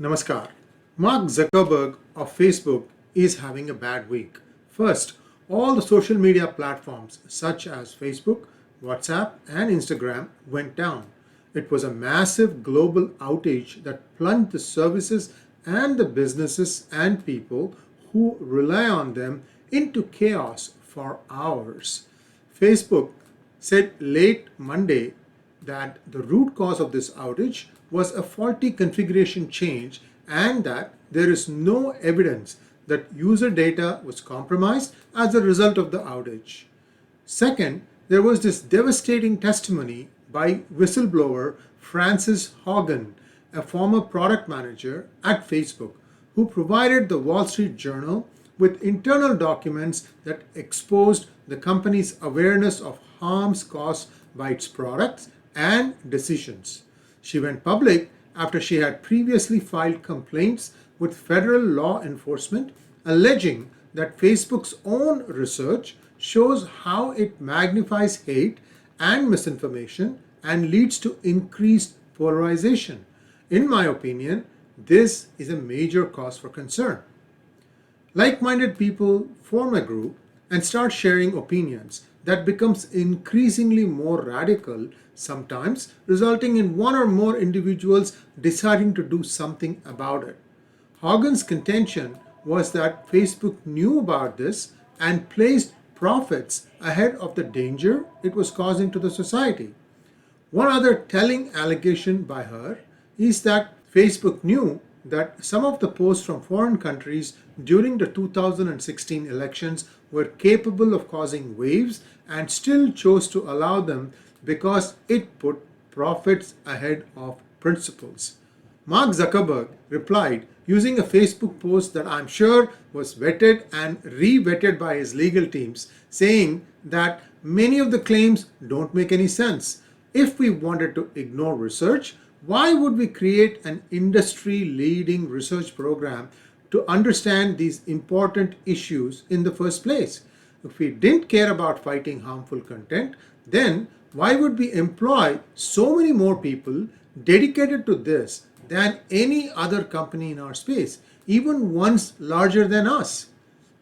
Namaskar. Mark Zuckerberg of Facebook is having a bad week. First, all the social media platforms such as Facebook, WhatsApp, and Instagram went down. It was a massive global outage that plunged the services and the businesses and people who rely on them into chaos for hours. Facebook said late Monday that the root cause of this outage was a faulty configuration change and that there is no evidence that user data was compromised as a result of the outage. Second, there was this devastating testimony by whistleblower Frances Haugen, a former product manager at Facebook, who provided the Wall Street Journal with internal documents that exposed the company's awareness of harms caused by its products and decisions. She went public after she had previously filed complaints with federal law enforcement alleging that Facebook's own research shows how it magnifies hate and misinformation and leads to increased polarization. In my opinion, this is a major cause for concern. Like-minded people form a group and start sharing opinions that becomes increasingly more radical, sometimes resulting in one or more individuals deciding to do something about it. Haugen's contention was that Facebook knew about this and placed profits ahead of the danger it was causing to the society. One other telling allegation by her is that Facebook knew that some of the posts from foreign countries during the 2016 elections were capable of causing waves and still chose to allow them because it put profits ahead of principles. Mark Zuckerberg replied using a Facebook post that I'm sure was vetted and re-vetted by his legal teams, saying that many of the claims don't make any sense. If we wanted to ignore research, why would we create an industry-leading research program to understand these important issues in the first place? If we didn't care about fighting harmful content, then why would we employ so many more people dedicated to this than any other company in our space, even ones larger than us?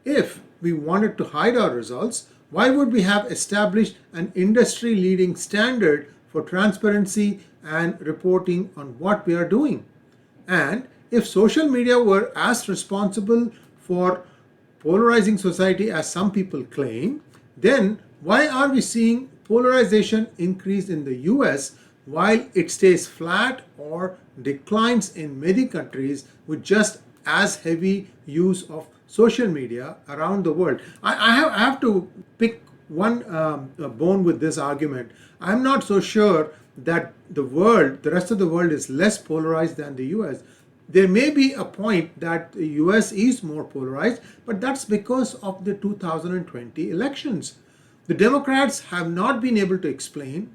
If we wanted to hide our results, why would we have established an industry-leading standard for transparency and reporting on what we are doing? And if social media were as responsible for polarizing society as some people claim, then why are we seeing polarization increase in the US while it stays flat or declines in many countries with just as heavy use of social media around the world? I have to pick one bone with this argument. I'm not so sure that the rest of the world is less polarized than the US. There may be a point that the US is more polarized, but that's because of the 2020 elections. The Democrats have not been able to explain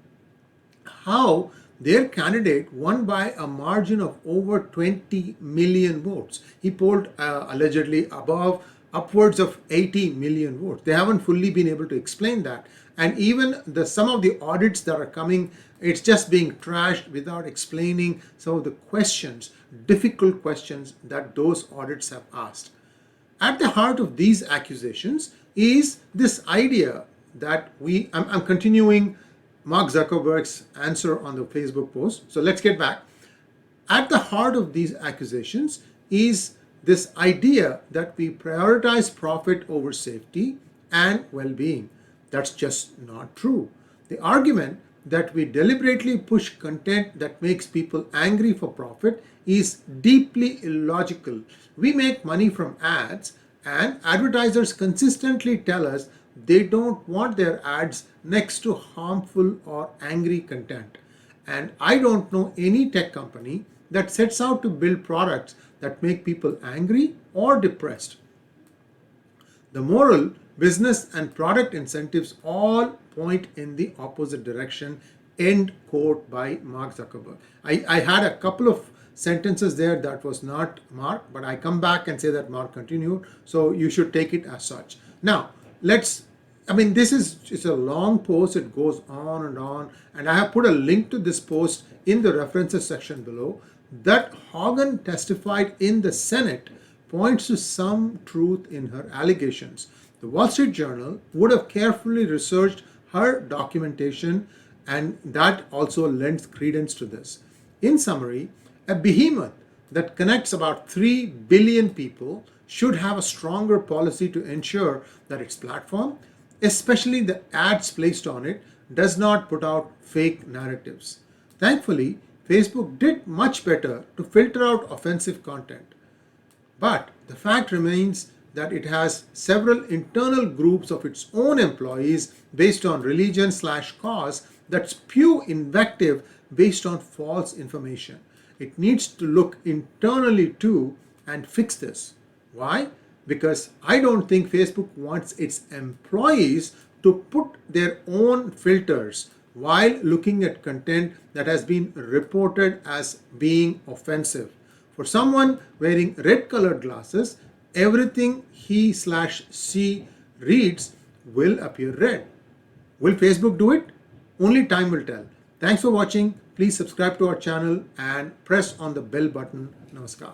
how their candidate won by a margin of over 20 million votes. He polled allegedly upwards of 80 million votes. They haven't fully been able to explain that. And even some of the audits that are coming, it's just being trashed without explaining some of the questions, difficult questions that those audits have asked. At the heart of these accusations is this idea that I'm continuing Mark Zuckerberg's answer on the Facebook post. So let's get back. At the heart of these accusations is this idea that we prioritize profit over safety and well-being. That's just not true. The argument that we deliberately push content that makes people angry for profit is deeply illogical. We make money from ads, and advertisers consistently tell us they don't want their ads next to harmful or angry content. And I don't know any tech company that sets out to build products that make people angry or depressed. The moral, business, and product incentives all point in the opposite direction. End quote by Mark Zuckerberg. I had a couple of sentences there that was not Mark, but I come back and say that Mark continued, so you should take it as such. Now, let's I mean, it's a long post. It goes on, and I have put a link to this post in the references section below. That Hogan testified in the Senate points to some truth in her allegations. The Wall Street Journal would have carefully researched her documentation, and that also lends credence to this. In summary, a behemoth that connects about 3 billion people should have a stronger policy to ensure that its platform, especially the ads placed on it, does not put out fake narratives. Thankfully, Facebook did much better to filter out offensive content. But the fact remains that it has several internal groups of its own employees based on religion/cause that spew invective based on false information. It needs to look internally too and fix this. Why? Because I don't think Facebook wants its employees to put their own filters while looking at content that has been reported as being offensive. For someone wearing red colored glasses, everything he/she reads will appear red. Will Facebook do it? Only time will tell. Thanks for watching. Please subscribe to our channel and press on the bell button. Namaskar.